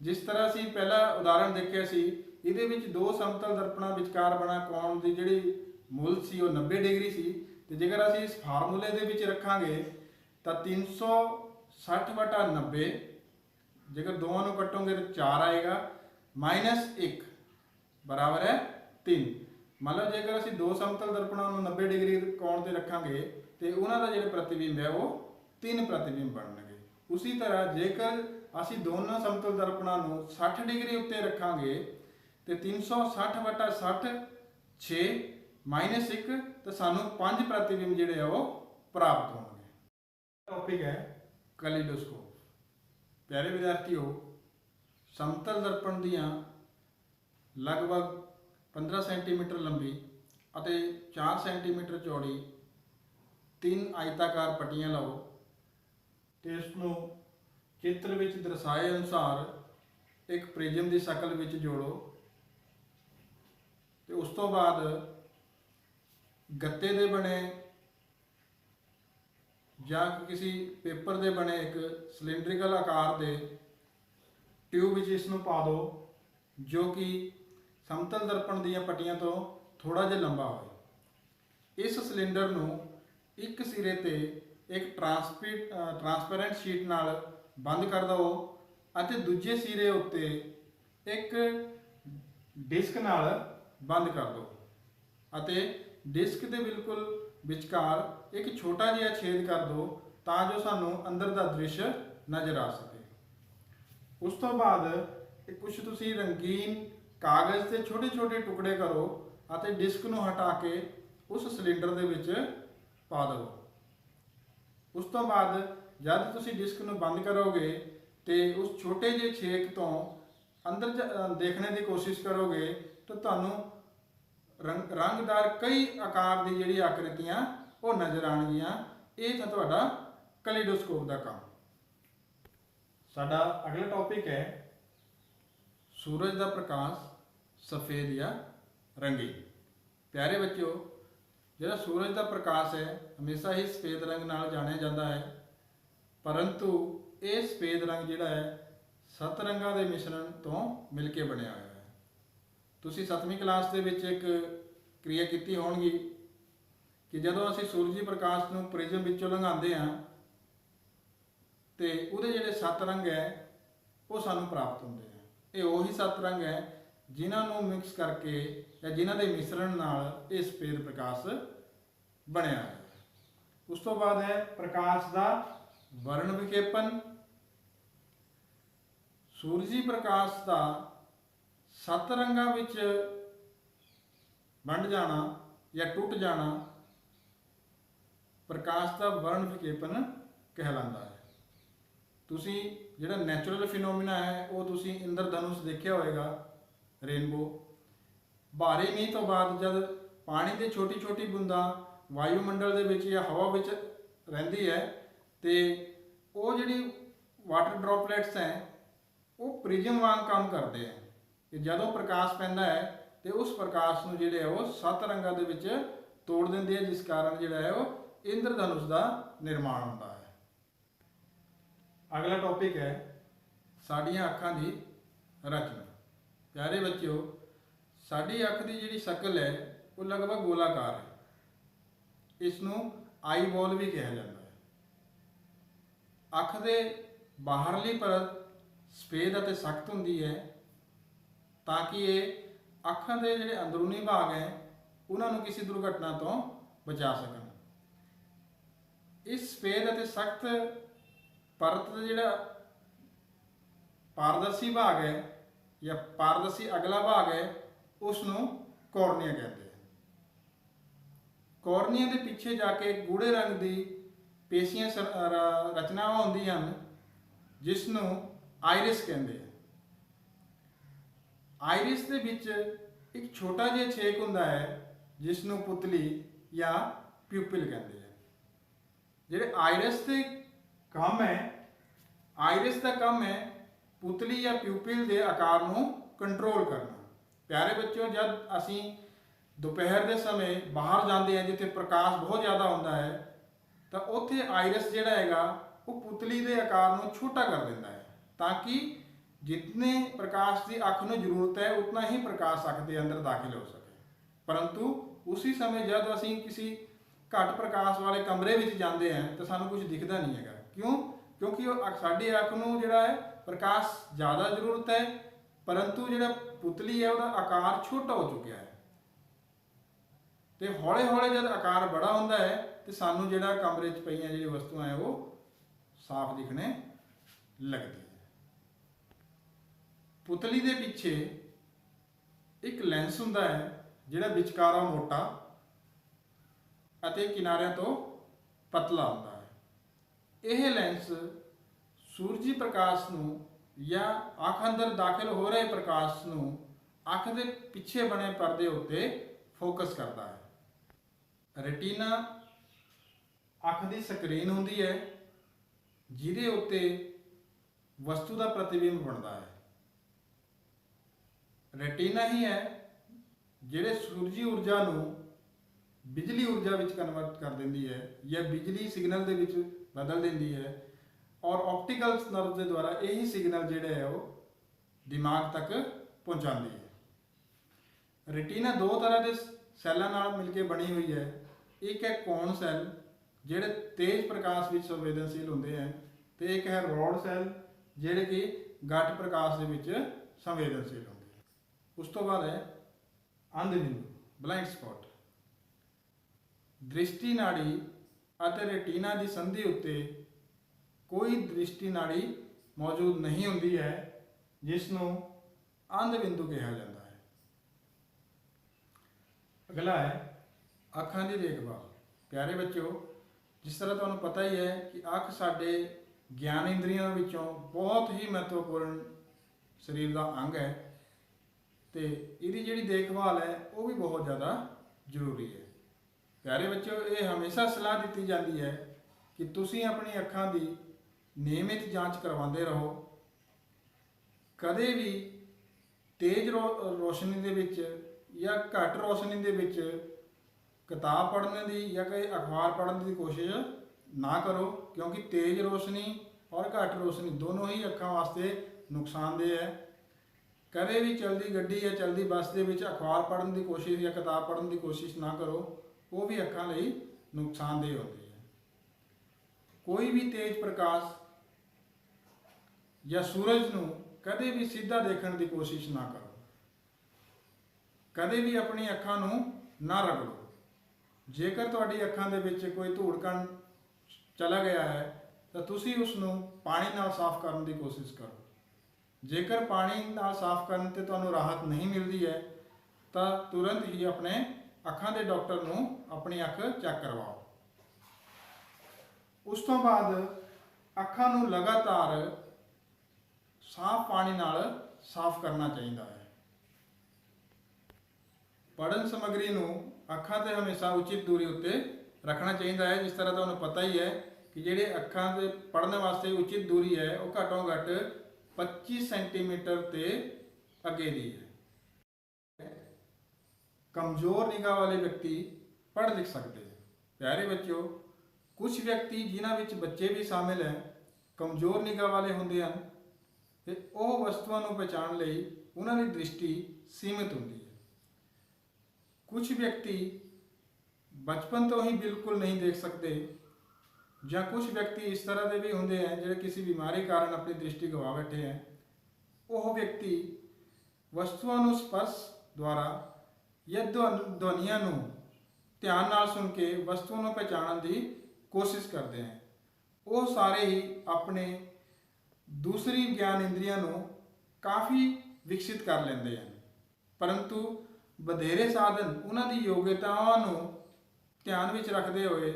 ਜਿਸ ਤਰ੍ਹਾਂ ਅਸੀਂ ਪਹਿਲਾ ਉਦਾਹਰਣ ਦੇਖਿਆ ਸੀ, ਇਹਦੇ ਵਿੱਚ ਦੋ ਸਮਤਲ ਦਰਪਣਾਂ ਵਿਚਕਾਰ ਬਣਾ ਕੋਣ ਦੀ ਜਿਹੜੀ ਮੁੱਲ ਸੀ ਉਹ 90 ਡਿਗਰੀ ਸੀ, ਤੇ ਜੇਕਰ ਅਸੀਂ ਇਸ ਫਾਰਮੂਲੇ ਦੇ ਵਿੱਚ ਰੱਖਾਂਗੇ ਤਾਂ 360 ਬਟਾ 90, ਜੇਕਰ ਦੋਵਾਂ ਨੂੰ ਕੱਟੋਗੇ ਤਾਂ 4 ਆਏਗਾ, ਮਾਈਨਸ 1 ਬਰਾਬਰ ਹੈ 3। ਮਤਲਬ ਜੇਕਰ ਅਸੀਂ ਦੋ ਸਮਤਲ ਦਰਪਣਾਂ ਨੂੰ 90 ਡਿਗਰੀ ਕੋਣ ਤੇ ਰੱਖਾਂਗੇ ਤੇ ਉਹਨਾਂ ਦਾ ਜਿਹੜਾ ਪ੍ਰਤੀਬਿੰਬ ਹੈ ਉਹ 3 ਪ੍ਰਤੀਬਿੰਬ ਬਣਨਗੇ। ਉਸੇ ਤਰ੍ਹਾਂ ਜੇਕਰ ਅਸੀਂ ਦੋਨੋਂ ਸਮਤਲ ਦਰਪਣਾਂ ਨੂੰ 60 ਡਿਗਰੀ ਉੱਤੇ ਰੱਖਾਂਗੇ ਤੇ 360 ਬਟਾ 60 6 ਮਾਈਨਸ 1 ਤਾਂ ਸਾਨੂੰ 5 ਪ੍ਰਤੀਬਿੰਬ ਜਿਹੜੇ ਆ ਉਹ ਪ੍ਰਾਪਤ ਹੋਣਗੇ। ਟੌਪਿਕ ਹੈ ਕੈਲੀਡੋਸਕੋਪ। ਪਿਆਰੇ ਵਿਦਿਆਰਥੀਓ, ਸਮਤਲ ਦਰਪਣ ਦੀਆਂ ਲਗਭਗ 15 ਸੈਂਟੀਮੀਟਰ ਲੰਬੀ ਅਤੇ 4 ਸੈਂਟੀਮੀਟਰ ਚੌੜੀ 3 ਆਇਤਾਕਾਰ ਪੱਟੀਆਂ ਲਓ ਤੇ ਇਸ ਨੂੰ ਚਿੱਤਰ ਵਿੱਚ ਦਰਸਾਏ ਅਨੁਸਾਰ ਇੱਕ ਪ੍ਰਿਜ਼ਮ ਦੀ ਸ਼ਕਲ ਵਿੱਚ ਜੋੜੋ ਤੇ ਉਸ ਤੋਂ ਬਾਅਦ ਗੱਤੇ ਦੇ ਬਣੇ ਜਾਂ ਕਿਸੇ ਪੇਪਰ ਦੇ ਬਣੇ ਇੱਕ ਸਿਲੰਡਰੀਕਲ ਆਕਾਰ ਦੇ ਟਿਊਬ ਵਿੱਚ ਇਸ ਨੂੰ ਪਾ ਦਿਓ, ਜੋ ਕਿ ਸਮਤਲ ਦਰਪਣ ਦੀਆਂ ਪੱਟੀਆਂ ਤੋਂ ਥੋੜਾ ਜਿਹਾ ਲੰਬਾ ਹੋਵੇ। ਇਸ ਸਿਲੰਡਰ ਨੂੰ ਇੱਕ ਸਿਰੇ ਤੇ ਇੱਕ ਟ੍ਰਾਂਸਪੇਰੈਂਟ ਸ਼ੀਟ ਨਾਲ ਬੰਦ ਕਰ ਦਿਓ ਅਤੇ ਦੂਜੇ ਸਿਰੇ ਉੱਤੇ ਇੱਕ ਡਿਸਕ ਨਾਲ ਬੰਦ ਕਰ ਦਿਓ ਅਤੇ ਡਿਸਕ ਦੇ ਬਿਲਕੁਲ ਵਿਚਕਾਰ ਇੱਕ ਛੋਟਾ ਜਿਹਾ ਛੇਦ ਕਰ ਦਿਓ ਤਾਂ ਜੋ ਸਾਨੂੰ ਅੰਦਰ ਦਾ ਦ੍ਰਿਸ਼ ਨਜ਼ਰ ਆ ਸਕੇ। ਉਸ ਤੋਂ ਬਾਅਦ ਕੁਝ ਤੁਸੀਂ ਰੰਗੀਨ ਕਾਗਜ਼ ਦੇ ਛੋਟੇ ਛੋਟੇ ਟੁਕੜੇ ਕਰੋ ਅਤੇ ਡਿਸਕ ਨੂੰ ਹਟਾ ਕੇ ਉਸ ਸਿਲੰਡਰ ਦੇ ਵਿੱਚ ਪਾ ਦਿਓ। ਉਸ ਤੋਂ ਬਾਅਦ ਜਦ ਤੁਸੀਂ ਡਿਸਕ ਨੂੰ ਬੰਦ ਕਰੋਗੇ ਤੇ ਉਸ ਛੋਟੇ ਜਿਹੇ ਛੇਕ ਤੋਂ ਅੰਦਰ ਦੇਖਣੇ ਦੀ ਕੋਸ਼ਿਸ਼ ਕਰੋਗੇ ਤਾਂ ਤੁਹਾਨੂੰ ਰੰਗਦਾਰ ਕਈ ਆਕਾਰ ਦੀ ਜਿਹੜੀ ਆਕ੍ਰਿਤੀਆਂ ਉਹ ਨਜ਼ਰ ਆਉਣਗੀਆਂ। ਇਹ ਤਾਂ ਤੁਹਾਡਾ ਕੈਲੀਡੋਸਕੋਪ ਦਾ ਕੰਮ। ਸਾਡਾ ਅਗਲਾ ਟੌਪਿਕ ਹੈ ਸੂਰਜ ਦਾ ਪ੍ਰਕਾਸ਼ ਸਫੇਦ ਜਾਂ ਰੰਗੀਨ। ਪਿਆਰੇ ਬੱਚਿਓ, ਜਿਹੜਾ ਸੂਰਜ ਦਾ ਪ੍ਰਕਾਸ਼ ਹੈ ਹਮੇਸ਼ਾ ਹੀ ਸਫੇਦ ਰੰਗ ਨਾਲ ਜਾਣਿਆ ਜਾਂਦਾ ਹੈ, ਪਰੰਤੂ ਇਹ ਸਫੇਦ ਰੰਗ ਜਿਹੜਾ ਹੈ 7 ਰੰਗਾਂ ਦੇ ਮਿਸ਼ਰਣ ਤੋਂ ਮਿਲ ਕੇ ਬਣਿਆ ਹੋਇਆ ਹੈ। ਤੁਸੀਂ 7ਵੀਂ ਕਲਾਸ ਦੇ ਵਿੱਚ ਇੱਕ ਕਿਰਿਆ ਕੀਤੀ ਹੋਣਗੀ ਕਿ ਜਦੋਂ ਅਸੀਂ ਸੂਰਜੀ ਪ੍ਰਕਾਸ਼ ਨੂੰ ਪ੍ਰਿਜ਼ਮ ਵਿੱਚੋਂ ਲੰਘਾਉਂਦੇ ਹਾਂ ਤੇ ਉਹਦੇ ਜਿਹੜੇ 7 ਰੰਗ ਹੈ ਉਹ ਸਾਨੂੰ ਪ੍ਰਾਪਤ ਹੁੰਦੇ ਆ। ਇਹ ਉਹੀ 7 ਰੰਗ ਹੈ ਜਿਨ੍ਹਾਂ ਨੂੰ ਮਿਕਸ ਕਰਕੇ ਜਾਂ ਜਿਨ੍ਹਾਂ ਦੇ ਮਿਸ਼ਰਣ ਨਾਲ ਇਹ ਸਫੇਦ ਪ੍ਰਕਾਸ਼ ਬਣਿਆ ਹੈ। ਉਸ ਤੋਂ ਬਾਅਦ ਹੈ ਪ੍ਰਕਾਸ਼ ਦਾ ਵਰਣ ਵਿਖੇਪਨ। ਸੂਰਜੀ ਪ੍ਰਕਾਸ਼ ਦਾ 7 ਰੰਗਾਂ ਵਿੱਚ ਵੰਡ ਜਾਣਾ ਜਾਂ ਟੁੱਟ ਜਾਣਾ ਪ੍ਰਕਾਸ਼ ਦਾ ਵਰਣ ਵਿਖੇਪਨ ਕਹਿਲਾਂਦਾ ਹੈ। ਤੁਸੀਂ ਜਿਹੜਾ ਨੈਚੁਰਲ ਫਿਨੋਮੀਨਾ ਹੈ ਉਹ ਤੁਸੀਂ ਇੰਦਰਧਨੁਸ਼ ਦੇਖਿਆ ਹੋਵੇਗਾ, ਰੇਨਬੋ। ਭਾਰੀ ਮੀਂਹ ਤੋਂ ਬਾਅਦ ਜਦ ਪਾਣੀ ਦੀ ਛੋਟੀ ਛੋਟੀ ਬੂੰਦਾਂ ਵਾਯੂਮੰਡਲ ਦੇ ਵਿੱਚ ਜਾਂ ਹਵਾ ਵਿੱਚ ਰਹਿੰਦੀ ਹੈ ਤੇ ਉਹ ਜਿਹੜੀ ਵਾਟਰ ਡ੍ਰੌਪਲੇਟਸ ਹੈ ਉਹ ਪ੍ਰਿਜ਼ਮ ਵਾਂਗ ਕੰਮ ਕਰਦੇ ਆ ਕਿ ਜਦੋਂ ਪ੍ਰਕਾਸ਼ ਪੈਂਦਾ ਹੈ ਤੇ ਉਸ ਪ੍ਰਕਾਸ਼ ਨੂੰ ਜਿਹੜੇ ਆ ਉਹ 7 ਰੰਗਾਂ ਦੇ ਵਿੱਚ ਤੋੜ ਦਿੰਦੇ ਆ, ਜਿਸ ਕਾਰਨ ਜਿਹੜਾ ਹੈ ਉਹ ਇੰਦਰਧਨੁਸ਼ ਦਾ ਨਿਰਮਾਣ ਹੁੰਦਾ ਹੈ। ਅਗਲਾ ਟੌਪਿਕ ਹੈ ਸਾਡੀਆਂ ਅੱਖਾਂ ਦੀ ਰਚਨਾ। ਪਿਆਰੇ ਬੱਚਿਓ, ਸਾਡੀ ਅੱਖ ਦੀ ਜਿਹੜੀ ਸ਼ਕਲ ਹੈ ਉਹ ਲਗਭਗ ਗੋਲਾਕਾਰ ਹੈ। ਇਸ ਨੂੰ ਆਈ ਬੋਲ ਵੀ ਕਿਹਾ ਜਾਂਦਾ ਹੈ। ਅੱਖ ਦੇ ਬਾਹਰਲੀ ਪਰਤ ਸਫੇਦ ਅਤੇ ਸਖਤ ਹੁੰਦੀ ਹੈ ਤਾਂ ਕਿ ਇਹ ਅੱਖਾਂ ਦੇ ਜਿਹੜੇ ਅੰਦਰੂਨੀ ਭਾਗ ਹੈ ਉਹਨਾਂ ਨੂੰ ਕਿਸੇ ਦੁਰਘਟਨਾ ਤੋਂ ਬਚਾ ਸਕਣ। ਇਸ ਸਫੇਦ ਅਤੇ ਸਖਤ ਪਰਤ ਦਾ ਜਿਹੜਾ ਪਾਰਦਰਸ਼ੀ ਭਾਗ ਹੈ ਜਾਂ ਪਾਰਦਰਸ਼ੀ ਅਗਲਾ ਭਾਗ ਹੈ ਉਸ ਨੂੰ ਕੋਰਨੀਆ ਕਹਿੰਦੇ ਹਨ। ਕੋਰਨੀਆ ਦੇ ਪਿੱਛੇ ਜਾ ਕੇ ਗੂੜੇ ਰੰਗ ਦੀ ਪੇਸ਼ੀਆਂ ਰਚਨਾਵਾਂ ਹੁੰਦੀਆਂ ਹਨ, ਜਿਸ ਨੂੰ ਆਇਰਿਸ ਕਹਿੰਦੇ ਆ। ਆਇਰਿਸ ਦੇ ਵਿੱਚ ਇੱਕ ਛੋਟਾ ਜਿਹਾ ਛੇਕ ਹੁੰਦਾ ਹੈ, ਜਿਸ ਨੂੰ ਪੁਤਲੀ ਜਾਂ ਪਿਊਪਿਲ ਕਹਿੰਦੇ ਆ। ਜਿਹੜੇ ਆਇਰਿਸ ਦੇ ਕੰਮ ਹੈ, ਆਇਰਿਸ ਦਾ ਕੰਮ ਹੈ ਪੁਤਲੀ ਜਾਂ ਪਿਊਪਿਲ ਦੇ ਆਕਾਰ ਨੂੰ ਕੰਟਰੋਲ ਕਰਨਾ। ਪਿਆਰੇ ਬੱਚਿਓ, ਜਦ ਅਸੀਂ ਦੁਪਹਿਰ ਦੇ ਸਮੇਂ ਬਾਹਰ ਜਾਂਦੇ ਹਾਂ ਜਿੱਥੇ ਪ੍ਰਕਾਸ਼ ਬਹੁਤ ਜ਼ਿਆਦਾ ਹੁੰਦਾ ਹੈ, ਤਾਂ ਉੱਥੇ ਆਇਰਿਸ ਜਿਹੜਾ ਹੈਗਾ ਉਹ ਪੁਤਲੀ ਦੇ ਆਕਾਰ ਨੂੰ ਛੋਟਾ ਕਰ ਦਿੰਦਾ ਹੈ, ਤਾਂ ਕਿ जितने प्रकाश की अख ਨੂੰ ਜ਼ਰੂਰਤ ਹੈ उतना ही प्रकाश अख के अंदर दाखिल हो सके। परंतु उसी समय जब ਅਸੀਂ किसी घट प्रकाश वाले कमरे में जाते हैं तो सानू कुछ दिखता नहीं है। क्यों? क्योंकि साड़ी अख ਨੂੰ ਜਿਹੜਾ है प्रकाश ज़्यादा जरूरत है, परंतु ਜਿਹੜਾ पुतली है उसका आकार छोटा हो चुका है। तो हौले हौले जब आकार बड़ा होता है तो सानू ਜਿਹੜਾ कमरे च पईयां ਜਿਹੜੀ वस्तुएं है वो साफ दिखने लगती है। पुतली के पिछे एक लेंस हुंदा है जिहड़ा विचकारा मोटा अते किनारियां तो पतला हुंदा है। यह लेंस सूरजी प्रकाश नूं या अख अंदर दाखिल हो रहे प्रकाश नूं अख दे पिछे बने परदे उत्ते फोकस करता है। रेटिना अख की स्क्रीन हुंदी है जिहदे उत्ते वस्तु का प्रतिबिंब बनता है। रेटिना ही है जिहड़े सूरजी ऊर्जा नूं बिजली ऊर्जा विच कन्वर्ट कर दिंदी है या बिजली सिग्नल दे विच बदल दिंदी है, और ऑप्टिकल नर्व के द्वारा यही सिग्नल जिहड़े है वो दिमाग तक पहुँचाती है। रेटिना दो तरह के सैलों नाल मिलकर बनी हुई है। एक है कोन सैल जिहड़े तेज प्रकाश विच संवेदनशील होंदे हैं, तो एक है रॉड सैल जिहड़े कि घट प्रकाश दे विच संवेदनशील होंदे। उस तो बाद है अंध बिंदु ब्लाइंड स्पॉट। दृष्टि नाड़ी और रेटिना की संधि उत्ते कोई दृष्टि नाड़ी मौजूद नहीं होंदी है, जिसनों अंध बिंदु कहा जाता है। अगला है अखां की देखभाल। प्यारे बच्चों, जिस तरह तुहानूं पता ही है कि अख साडे ज्ञान इंद्रियों विचों बहुत ही महत्वपूर्ण शरीर का अंग है, तो इसकी जी देखभाल है वो भी बहुत ज़्यादा जरूरी है। प्यारे बच्चों, ये हमेशा सलाह दी जाती है कि तुसी अपनी अखां की नियमित जांच करवाते रहो। कदे भी तेज रोशनी दे विच या घट रोशनी दे विच किताब पढ़ने की या कोई अखबार पढ़ने की कोशिश ना करो, क्योंकि तेज रोशनी और घट रोशनी दोनों ही अखां वास्ते नुकसानदेह है। कदे भी चलती गड्डी या चलती बस के विच अखबार पढ़ने की कोशिश या किताब पढ़ने की कोशिश ना करो, वो भी अखां लई नुकसानदेह होती है। कोई भी तेज प्रकाश या सूरज नूं कदे भी सीधा देखने की कोशिश ना करो। कदे भी अपनी अखां नूं ना रगड़ो। जेकर तुहाडी अखां दे विच कोई धूड़ कण चला गया है तो तुसी उसनूं पानी नाल साफ करने की कोशिश करो। जेकर पानी नाल साफ करने ते तुहानूं राहत नहीं मिलती है तो तुरंत ही अपने अखां दे डॉक्टर नूं अपनी अख चेक करवाओ। उस तो बाद अखां नूं लगातार साफ पानी नाल साफ करना चाहिए है। पढ़न समग्री नूं अखां ते हमेशा उचित दूरी उत्ते रखना चाहिए है। जिस तरह तुहानूं पता ही है कि जिहड़े अखां दे पढ़ने वास्ते उचित दूरी है वो घट्टों घट 25 सेंटीमीटर ते अगे दी है। कमज़ोर निगाह वाले व्यक्ति पढ़ लिख सकते हैं। प्यारे बच्चों, कुछ व्यक्ति जिन्हां विच बच्चे भी शामिल हैं कमज़ोर निगाह वाले होंदे हैं, ते ओह वस्तुओं नूं पहचान लई उन्हां दी दृष्टि सीमित होंदी है। कुछ व्यक्ति बचपन तो ही बिल्कुल नहीं देख सकते, या कुछ व्यक्ति इस तरह के भी होंगे हैं जो किसी बीमारी कारण अपनी दृष्टि गवा बैठे हैं। वह व्यक्ति वस्तुओं को स्पर्श द्वारा या ध्वनियों को ध्यान नाल सुन के वस्तुओं को पहचानने की कोशिश करते हैं। वो सारे ही अपने दूसरी ज्ञान इंद्रियों को काफ़ी विकसित कर लेंगे हैं, परंतु बधेरे साधन उन्होंने योग्यताओं ਧਿਆਨ ਵਿੱਚ ਰੱਖਦੇ ਹੋਏ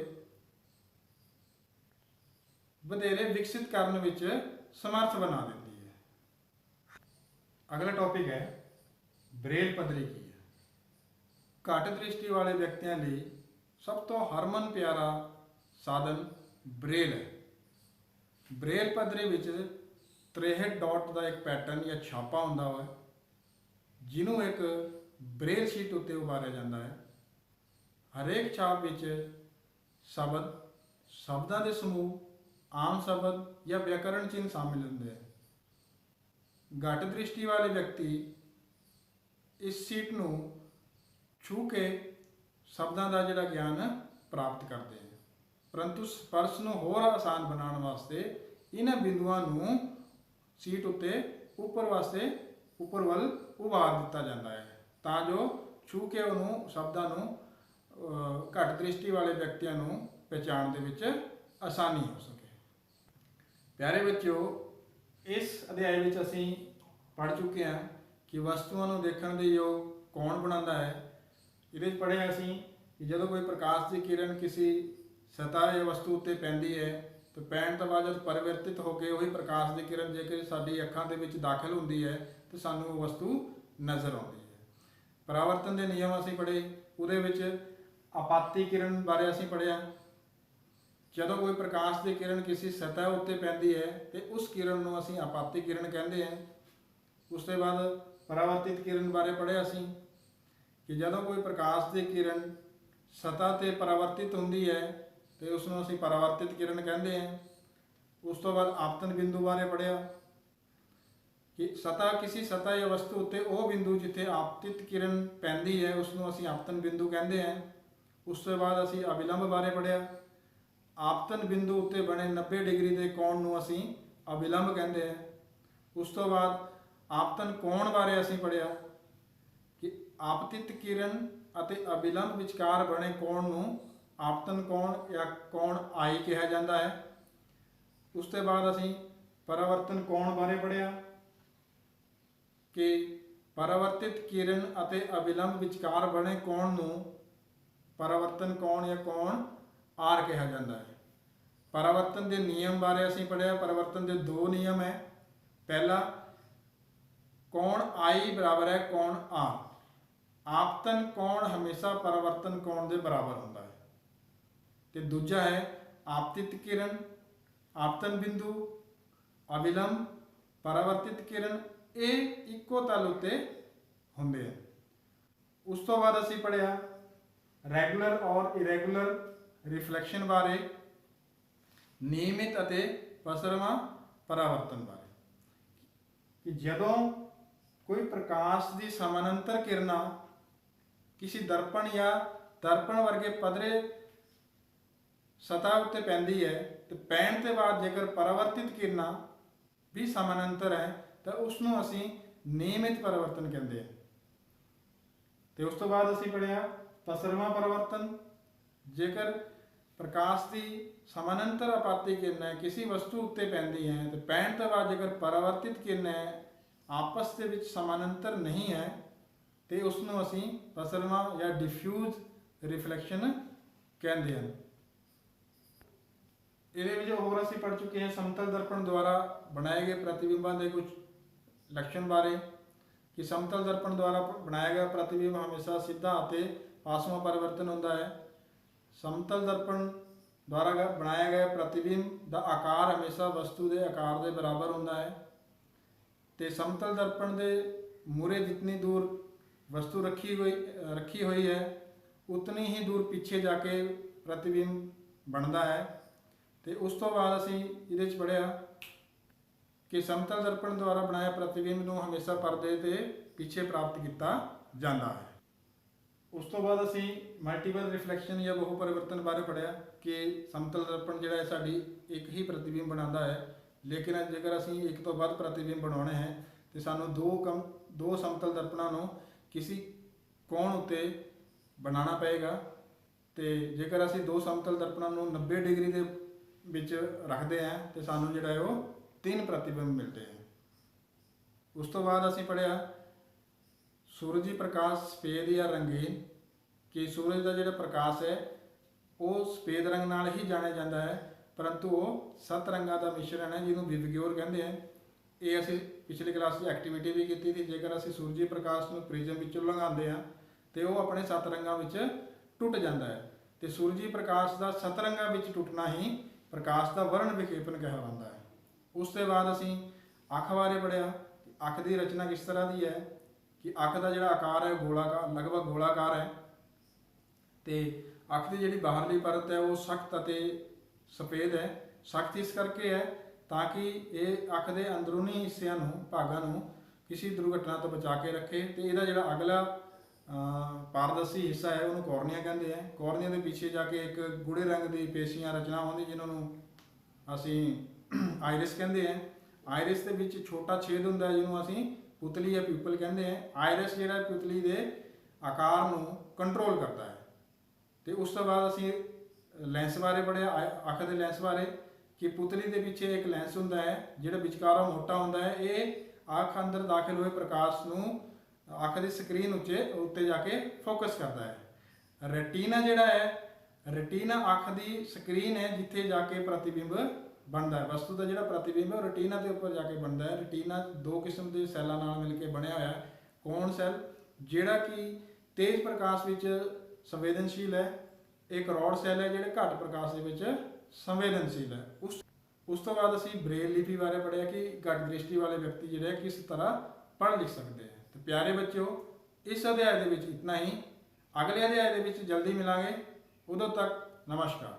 ਵਧੇਰੇ ਵਿਕਸਿਤ ਕਰਨ ਵਿੱਚ ਸਮਰਥ ਬਣਾ ਦਿੰਦੀ ਹੈ। ਅਗਲਾ ਟੌਪਿਕ ਹੈ ਬ੍ਰੇਲ ਪੱਧਰੀ ਕੀ ਹੈ। ਘੱਟ ਦ੍ਰਿਸ਼ਟੀ ਵਾਲੇ ਵਿਅਕਤੀਆਂ ਲਈ ਸਭ ਤੋਂ ਹਰਮਨ ਪਿਆਰਾ ਸਾਧਨ ਬ੍ਰੇਲ ਹੈ। ਬ੍ਰੇਲ ਪੱਧਰੀ ਵਿੱਚ 63 ਡਾਟ ਦਾ ਇੱਕ ਪੈਟਰਨ ਜਾਂ ਛਾਪਾ ਹੁੰਦਾ ਹੈ, ਜਿਹਨੂੰ ਇੱਕ ਬ੍ਰੇਲ ਸ਼ੀਟ ਉੱਤੇ ਉਭਾਰਿਆ ਜਾਂਦਾ ਹੈ। ਹਰੇਕ ਛਾਪ ਵਿੱਚ ਸ਼ਬਦਾਂ ਦੇ ਸਮੂਹ, ਆਮ ਸ਼ਬਦ ਜਾਂ ਵਿਆਕਰਣ ਚਿੰਨ੍ਹ ਸ਼ਾਮਿਲ ਹੁੰਦੇ ਹਨ। ਘੱਟ ਦ੍ਰਿਸ਼ਟੀ ਵਾਲੇ ਵਿਅਕਤੀ ਇਸ ਸ਼ੀਟ ਨੂੰ ਛੂਹ ਕੇ ਸ਼ਬਦਾਂ ਦਾ ਜਿਹੜਾ ਗਿਆਨ ਪ੍ਰਾਪਤ ਕਰਦੇ ਹਨ, ਪਰੰਤੂ ਸਪਰਸ਼ ਨੂੰ ਹੋਰ ਆਸਾਨ ਬਣਾਉਣ ਵਾਸਤੇ ਇਹਨਾਂ ਬਿੰਦੂਆਂ ਨੂੰ ਸ਼ੀਟ ਉੱਤੇ ਉੱਪਰ ਵੱਲ ਉਭਾਰ ਦਿੱਤਾ ਜਾਂਦਾ ਹੈ, ਤਾਂ ਜੋ ਛੂਹ ਕੇ ਉਹਨੂੰ ਸ਼ਬਦਾਂ ਨੂੰ ਘੱਟ ਦ੍ਰਿਸ਼ਟੀ ਵਾਲੇ ਵਿਅਕਤੀਆਂ ਨੂੰ ਪਛਾਣ ਦੇ ਵਿੱਚ ਆਸਾਨੀ ਹੋ ਸਕੇ। ਪਿਆਰੇ ਬੱਚਿਓ, ਇਸ ਅਧਿਆਇ ਵਿੱਚ ਅਸੀਂ ਪੜ੍ਹ ਚੁੱਕੇ ਹਾਂ ਕਿ ਵਸਤੂਆਂ ਨੂੰ ਦੇਖਣ ਦੇ ਯੋਗ ਕੌਣ ਬਣਾਉਂਦਾ ਹੈ। ਇਹਦੇ ਵਿੱਚ ਪੜ੍ਹਿਆ ਅਸੀਂ ਕਿ ਜਦੋਂ ਕੋਈ ਪ੍ਰਕਾਸ਼ ਦੀ ਕਿਰਨ ਕਿਸੇ ਸਤਹ ਜਾਂ ਵਸਤੂ ਉੱਤੇ ਪੈਂਦੀ ਹੈ ਤਾਂ ਪੈਣ ਤੋਂ ਬਾਅਦ ਜਦ ਪਰਿਵਰਤਿਤ ਹੋ ਕੇ ਉਹੀ ਪ੍ਰਕਾਸ਼ ਦੀ ਕਿਰਨ ਜੇਕਰ ਸਾਡੀ ਅੱਖਾਂ ਦੇ ਵਿੱਚ ਦਾਖਲ ਹੁੰਦੀ ਹੈ ਤਾਂ ਸਾਨੂੰ ਉਹ ਵਸਤੂ ਨਜ਼ਰ ਆਉਂਦੀ ਹੈ। ਪਰਾਵਰਤਨ ਦੇ ਨਿਯਮ ਅਸੀਂ ਪੜ੍ਹੇ, ਉਹਦੇ ਵਿੱਚ ਆਪਾਤੀ ਕਿਰਨ ਬਾਰੇ ਅਸੀਂ ਪੜ੍ਹਿਆ। ਜਦੋਂ ਕੋਈ ਪ੍ਰਕਾਸ਼ ਦੀ ਕਿਰਨ ਕਿਸੇ ਸਤਹ ਉੱਤੇ ਪੈਂਦੀ ਹੈ ਤੇ ਉਸ ਕਿਰਨ ਨੂੰ ਅਸੀਂ ਆਪਾਤੀ ਕਿਰਨ ਕਹਿੰਦੇ ਹਾਂ। ਉਸ ਤੋਂ ਬਾਅਦ ਪਰਾਵਰਤਿਤ ਕਿਰਨ ਬਾਰੇ ਪੜ੍ਹਿਆ ਅਸੀਂ ਕਿ ਜਦੋਂ ਕੋਈ ਪ੍ਰਕਾਸ਼ ਦੀ ਕਿਰਨ ਸਤਹ ਤੇ ਪਰਾਵਰਤਿਤ ਹੁੰਦੀ ਹੈ ਤੇ ਉਸ ਨੂੰ ਅਸੀਂ ਪਰਾਵਰਤਿਤ ਕਿਰਨ ਕਹਿੰਦੇ ਹਾਂ। ਉਸ ਤੋਂ ਬਾਅਦ ਆਪਤਨ ਬਿੰਦੂ ਬਾਰੇ ਪੜ੍ਹਿਆ ਕਿ ਕਿਸੇ ਸਤਹ ਜਾਂ ਵਸਤੂ ਉੱਤੇ ਉਹ ਬਿੰਦੂ ਜਿੱਥੇ ਆਪਤਿਤ ਕਿਰਨ ਪੈਂਦੀ ਹੈ ਉਸ ਨੂੰ ਅਸੀਂ ਆਪਤਨ ਬਿੰਦੂ ਕਹਿੰਦੇ ਹਾਂ। ਉਸ ਤੋਂ ਬਾਅਦ ਅਸੀਂ ਅਵਿਲੰਬ ਬਾਰੇ ਪੜ੍ਹਿਆ। ਆਪਤਨ ਬਿੰਦੂ ਉੱਤੇ ਬਣੇ 90 ਡਿਗਰੀ ਦੇ ਕੋਣ ਨੂੰ ਅਸੀਂ ਅਵਿਲੰਬ ਕਹਿੰਦੇ ਹਾਂ। ਉਸ ਤੋਂ ਬਾਅਦ ਆਪਤਨ ਕੋਣ ਬਾਰੇ ਅਸੀਂ ਪੜ੍ਹਿਆ ਕਿ ਆਪਤਿਤ ਕਿਰਨ ਅਤੇ ਅਵਿਲੰਬ ਵਿਚਕਾਰ ਬਣੇ ਕੋਣ ਨੂੰ ਆਪਤਨ ਕੋਣ ਜਾਂ ਕੋਣ ਆਈ ਕਿਹਾ ਜਾਂਦਾ ਹੈ। ਉਸ ਤੋਂ ਬਾਅਦ ਅਸੀਂ ਪਰਾਵਰਤਨ ਕੋਣ ਬਾਰੇ ਪੜ੍ਹਿਆ ਕਿ ਪਰਾਵਰਤਿਤ ਕਿਰਨ ਅਤੇ ਅਵਿਲੰਬ ਵਿਚਕਾਰ ਬਣੇ ਕੋਣ ਨੂੰ ਪਰਾਵਰਤਨ ਕੋਣ ਜਾਂ ਕੋਣ ਆਰ ਕਿਹਾ ਜਾਂਦਾ ਹੈ। ਪਰਾਵਰਤਨ ਦੇ ਨਿਯਮ ਬਾਰੇ ਅਸੀਂ ਪੜ੍ਹਿਆ। ਪਰਾਵਰਤਨ ਦੇ 2 ਨਿਯਮ ਹੈ। ਪਹਿਲਾ, ਕੋਣ ਆਈ ਬਰਾਬਰ ਹੈ ਕੋਣ ਆਰ। ਆਪਤਨ ਕੋਣ ਹਮੇਸ਼ਾ ਪਰਾਵਰਤਨ ਕੋਣ ਦੇ ਬਰਾਬਰ ਹੁੰਦਾ ਹੈ। ਤੇ ਦੂਜਾ ਹੈ ਆਪਤਿਤ ਕਿਰਨ, ਆਪਤਨ ਬਿੰਦੂ, ਅਵਿਲੰਬ, ਪਰਾਵਰਤਿਤ ਕਿਰਨ, ਇਹ ਇੱਕੋ ਤਲ ਉੱਤੇ ਹੁੰਦੇ ਹਨ। ਉਸ ਤੋਂ ਬਾਅਦ ਅਸੀਂ ਪੜ੍ਹਿਆ ਰੈਗੂਲਰ ਔਰ ਇਰੈਗੂਲਰ ਰਿਫਲੈਕਸ਼ਨ ਬਾਰੇ, ਨਿਯਮਿਤ ਅਤੇ ਪਸਰਵਾਂ ਪਰਾਵਰਤਨ ਬਾਰੇ ਕਿ ਜਦੋਂ ਕੋਈ ਪ੍ਰਕਾਸ਼ ਦੀ ਸਮਾਨਾਂਤਰ ਕਿਰਨਾਂ ਕਿਸੇ ਦਰਪਣ ਜਾਂ ਦਰਪਣ ਵਰਗੇ ਪੱਧਰੇ ਸਤਹ ਉੱਤੇ ਪੈਂਦੀ ਹੈ ਤੇ ਪੈਣ ਤੋਂ ਬਾਅਦ ਜੇਕਰ ਪਰਾਵਰਤਿਤ ਕਿਰਨਾਂ ਵੀ ਸਮਾਨਾਂਤਰ ਹੈ ਤਾਂ ਉਸ ਨੂੰ ਅਸੀਂ ਨਿਯਮਿਤ ਪਰਾਵਰਤਨ ਕਹਿੰਦੇ ਹਾਂ। ਤੇ ਉਸ ਤੋਂ ਬਾਅਦ ਅਸੀਂ ਪੜ੍ਹਿਆ ਪਸਰਵਾਂ ਪਰਾਵਰਤਨ। ਜੇਕਰ ਪ੍ਰਕਾਸ਼ ਦੀ ਸਮਾਨਾਂਤਰ ਆਪਾਤੀ ਕਿਰਨਾਂ ਕਿਸੇ ਵਸਤੂ ਉੱਤੇ ਪੈਂਦੀ ਹੈ ਤੇ ਪੈਣ ਤੋਂ ਬਾਅਦ ਜੇਕਰ ਪਰਾਵਰਤਿਤ ਕਿਰਨਾਂ ਆਪਸ ਦੇ ਵਿੱਚ ਸਮਾਨਾਂਤਰ ਨਹੀਂ ਹੈ ਤੇ ਉਸ ਨੂੰ ਅਸੀਂ ਪਸਰਵਾਂ ਜਾਂ ਡਿਫਿਊਜ਼ ਰਿਫਲੈਕਸ਼ਨ ਕਹਿੰਦੇ ਹਨ। ਇਹਦੇ ਵਿੱਚ ਹੋਰ ਅਸੀਂ ਪੜ੍ਹ ਚੁੱਕੇ ਹਾਂ ਸਮਤਲ ਦਰਪਣ ਦੁਆਰਾ ਬਣਾਏ ਗਏ ਪ੍ਰਤੀਬਿੰਬਾਂ ਦੇ ਕੁਝ ਲੱਛਣ ਬਾਰੇ ਕਿ ਸਮਤਲ ਦਰਪਣ ਦੁਆਰਾ ਬਣਾਇਆ ਗਿਆ ਪ੍ਰਤੀਬਿੰਬ ਹਮੇਸ਼ਾ ਸਿੱਧਾ ਅਤੇ ਪਾਸਵਾਂ ਪਰਿਵਰਤਨ ਹੁੰਦਾ ਹੈ। ਸਮਤਲ ਦਰਪਣ ਦੁਆਰਾ ਬਣਾਇਆ ਗਿਆ ਪ੍ਰਤੀਬਿੰਬ ਦਾ ਆਕਾਰ ਹਮੇਸ਼ਾ ਵਸਤੂ ਦੇ ਆਕਾਰ ਦੇ ਬਰਾਬਰ ਹੁੰਦਾ ਹੈ ਤੇ ਸਮਤਲ ਦਰਪਣ ਦੇ ਮੂਹਰੇ ਜਿਤਨੀ ਦੂਰ ਵਸਤੂ ਰੱਖੀ ਹੋਈ ਹੈ ਉਤਨੀ ਹੀ ਦੂਰ ਪਿੱਛੇ ਜਾ ਕੇ ਪ੍ਰਤੀਬਿੰਬ ਬਣਦਾ ਹੈ। ਤੇ ਉਸ ਤੋਂ ਬਾਅਦ ਅਸੀਂ ਇਹਦੇ ਵਿੱਚ ਪੜ੍ਹਿਆ ਕਿ ਸਮਤਲ ਦਰਪਣ ਦੁਆਰਾ ਬਣਾਇਆ ਪ੍ਰਤੀਬਿੰਬ ਨੂੰ ਹਮੇਸ਼ਾ ਪਰਦੇ ਤੇ ਪਿੱਛੇ ਪ੍ਰਾਪਤ ਕੀਤਾ ਜਾਂਦਾ ਹੈ। ਉਸ ਤੋਂ ਬਾਅਦ ਅਸੀਂ ਮਲਟੀਪਲ ਰਿਫਲੈਕਸ਼ਨ ਜਾਂ ਬਹੁ ਪਰਿਵਰਤਨ ਬਾਰੇ ਪੜ੍ਹਿਆ ਕਿ ਸਮਤਲ ਦਰਪਣ ਜਿਹੜਾ ਹੈ ਸਾਡੀ ਇੱਕ ਹੀ ਪ੍ਰਤੀਬਿੰਬ ਬਣਾਉਂਦਾ ਹੈ, ਲੇਕਿਨ ਜੇਕਰ ਅਸੀਂ ਇੱਕ ਤੋਂ ਵੱਧ ਪ੍ਰਤੀਬਿੰਬ ਬਣਾਉਣੇ ਹੈ ਤੇ ਸਾਨੂੰ ਦੋ ਸਮਤਲ ਦਰਪਣਾਂ ਨੂੰ ਕਿਸੇ ਕੋਣ ਉੱਤੇ ਬਣਾਉਣਾ ਪਏਗਾ। ਤੇ ਜੇਕਰ ਅਸੀਂ ਦੋ ਸਮਤਲ ਦਰਪਣਾਂ ਨੂੰ 90 ਡਿਗਰੀ ਦੇ ਵਿੱਚ ਰੱਖਦੇ ਹਾਂ ਤੇ ਸਾਨੂੰ ਜਿਹੜਾ ਹੈ ਉਹ 3 ਪ੍ਰਤੀਬਿੰਬ ਮਿਲਦੇ ਹਨ। ਉਸ ਤੋਂ ਬਾਅਦ ਅਸੀਂ ਪੜ੍ਹਿਆ ਸੂਰਜੀ ਪ੍ਰਕਾਸ਼ ਸਫੇਦ ਜਾਂ ਰੰਗੀਨ ਕਿ ਸੂਰਜ ਦਾ ਜਿਹੜਾ ਪ੍ਰਕਾਸ਼ ਹੈ ਉਹ ਸਫੇਦ ਰੰਗ ਨਾਲ ਹੀ ਜਾਣਿਆ ਜਾਂਦਾ ਹੈ, ਪਰੰਤੂ ਉਹ 7 ਰੰਗਾਂ ਦਾ ਮਿਸ਼ਰਣ ਹੈ ਜਿਹਨੂੰ ਵਿਵਗਿਓਰ ਕਹਿੰਦੇ ਆ। ਇਹ ਅਸੀਂ ਪਿਛਲੀ ਕਲਾਸ 'ਚ ਐਕਟੀਵਿਟੀ ਵੀ ਕੀਤੀ ਸੀ। ਜੇਕਰ ਅਸੀਂ ਸੂਰਜੀ ਪ੍ਰਕਾਸ਼ ਨੂੰ ਪ੍ਰਿਜ਼ਮ ਵਿੱਚੋਂ ਲੰਘਾਉਂਦੇ ਹਾਂ ਤੇ ਉਹ ਆਪਣੇ 7 ਰੰਗਾਂ ਵਿੱਚ ਟੁੱਟ ਜਾਂਦਾ ਹੈ, ਤੇ ਸੂਰਜੀ ਪ੍ਰਕਾਸ਼ ਦਾ 7 ਰੰਗਾਂ ਵਿੱਚ ਟੁੱਟਣਾ ਹੀ ਪ੍ਰਕਾਸ਼ ਦਾ ਵਰਣ ਵਿਖੇਪਨ ਕਹਿਲਾਉਂਦਾ ਹੈ। ਉਸ ਤੋਂ ਬਾਅਦ ਅਸੀਂ ਅੱਖ ਬਾਰੇ ਪੜ੍ਹਿਆ ਕਿ ਅੱਖ ਦੀ ਰਚਨਾ ਕਿਸ ਤਰ੍ਹਾਂ ਦੀ ਹੈ, ਕਿ ਅੱਖ ਦਾ ਜਿਹੜਾ ਆਕਾਰ ਹੈ ਗੋਲਾਕਾਰ, ਲਗਭਗ ਗੋਲਾਕਾਰ ਹੈ, ਤੇ ਅੱਖ ਦੀ ਜਿਹੜੀ ਬਾਹਰਲੀ ਪਰਤ ਹੈ ਉਹ ਸਖਤ ਅਤੇ ਸਫੇਦ ਹੈ। ਸਖਤ ਇਸ ਕਰਕੇ ਹੈ ਤਾਂ ਕਿ ਇਹ ਅੱਖ ਦੇ ਅੰਦਰੂਨੀ ਹਿੱਸਿਆਂ ਨੂੰ, ਭਾਗਾਂ ਨੂੰ ਕਿਸੇ ਦੁਰਘਟਨਾ ਤੋਂ ਬਚਾ ਕੇ ਰੱਖੇ। ਤੇ ਇਹਦਾ ਜਿਹੜਾ ਅਗਲਾ ਪਾਰਦਰਸ਼ੀ ਹਿੱਸਾ ਹੈ ਉਹਨੂੰ ਕੋਰਨੀਆ ਕਹਿੰਦੇ ਆ। ਕੋਰਨੀਆ ਦੇ ਪਿੱਛੇ ਜਾ ਕੇ ਇੱਕ ਗੂੜੇ ਰੰਗ ਦੀ ਪੇਸ਼ੀਆਂ ਰਚਨਾ ਹੁੰਦੀ ਜਿਨ੍ਹਾਂ ਨੂੰ ਅਸੀਂ ਆਇਰਿਸ ਕਹਿੰਦੇ ਆ। ਆਇਰਿਸ ਦੇ ਵਿੱਚ ਛੋਟਾ ਛੇਦ ਹੁੰਦਾ ਜਿਹਨੂੰ ਅਸੀਂ ਪੁਤਲੀ ਜਾਂ ਪਿਊਪਲ ਕਹਿੰਦੇ ਆ। ਆਇਰਿਸ ਜਿਹੜਾ ਪੁਤਲੀ ਦੇ ਆਕਾਰ ਨੂੰ ਕੰਟਰੋਲ ਕਰਦਾ ਹੈ। ਤੇ ਉਸ ਤੋਂ ਬਾਅਦ ਅਸੀਂ ਲੈਂਸ ਬਾਰੇ ਪੜ੍ਹਿਆ, ਅੱਖ ਦੇ ਲੈਂਸ ਬਾਰੇ, ਕਿ ਪੁਤਲੀ ਦੇ ਪਿੱਛੇ ਇੱਕ ਲੈਂਸ ਹੁੰਦਾ ਹੈ ਜਿਹੜਾ ਵਿਚਕਾਰੋਂ ਮੋਟਾ ਹੁੰਦਾ ਹੈ। ਇਹ ਅੱਖ ਅੰਦਰ ਦਾਖਲ ਹੋਏ ਪ੍ਰਕਾਸ਼ ਨੂੰ ਅੱਖ ਦੀ ਸਕਰੀਨ ਉੱਤੇ ਜਾ ਕੇ ਫੋਕਸ ਕਰਦਾ ਹੈ। ਰੈਟੀਨਾ ਜਿਹੜਾ ਹੈ, ਰੈਟੀਨਾ ਅੱਖ ਦੀ ਸਕਰੀਨ ਹੈ ਜਿੱਥੇ ਜਾ ਕੇ ਪ੍ਰਤੀਬਿੰਬ ਬਣਦਾ ਹੈ। ਵਸਤੂ ਦਾ ਜਿਹੜਾ ਪ੍ਰਤੀਬਿੰਬ ਹੈ ਉਹ ਰੈਟੀਨਾ ਦੇ ਉੱਪਰ ਜਾ ਕੇ ਬਣਦਾ ਹੈ। ਰੈਟੀਨਾ 2 ਕਿਸਮ ਦੇ ਸੈੱਲਾਂ ਨਾਲ ਮਿਲ ਕੇ ਬਣਿਆ ਹੋਇਆ ਹੈ। ਕੋਨ ਸੈੱਲ ਜਿਹੜਾ ਕਿ ਤੇਜ਼ ਪ੍ਰਕਾਸ਼ ਵਿੱਚ ਸੰਵੇਦਨਸ਼ੀਲ ਹੈ, ਇੱਕ ਰੌਡ ਸੈੱਲ ਹੈ ਜਿਹੜੇ ਘੱਟ ਪ੍ਰਕਾਸ਼ ਦੇ ਵਿੱਚ ਸੰਵੇਦਨਸ਼ੀਲ ਹੈ। ਉਸ ਤੋਂ ਬਾਅਦ ਅਸੀਂ ਬ੍ਰੇਲ ਲਿਪੀ ਬਾਰੇ ਪੜ੍ਹਿਆ ਕਿ ਘੱਟ ਦ੍ਰਿਸ਼ਟੀ ਵਾਲੇ ਵਿਅਕਤੀ ਜਿਹੜੇ ਕਿਸ ਤਰ੍ਹਾਂ ਪੜ੍ਹ ਲਿਖ ਸਕਦੇ ਹੈ। ਤੇ ਪਿਆਰੇ ਬੱਚਿਓ, ਇਸ ਅਧਿਆਇ ਦੇ ਵਿੱਚ ਇਤਨਾ ਹੀ। ਅਗਲੇ ਅਧਿਆਇ ਦੇ ਵਿੱਚ ਜਲਦੀ ਮਿਲਾਂਗੇ। ਉਦੋਂ ਤੱਕ ਨਮਸਕਾਰ।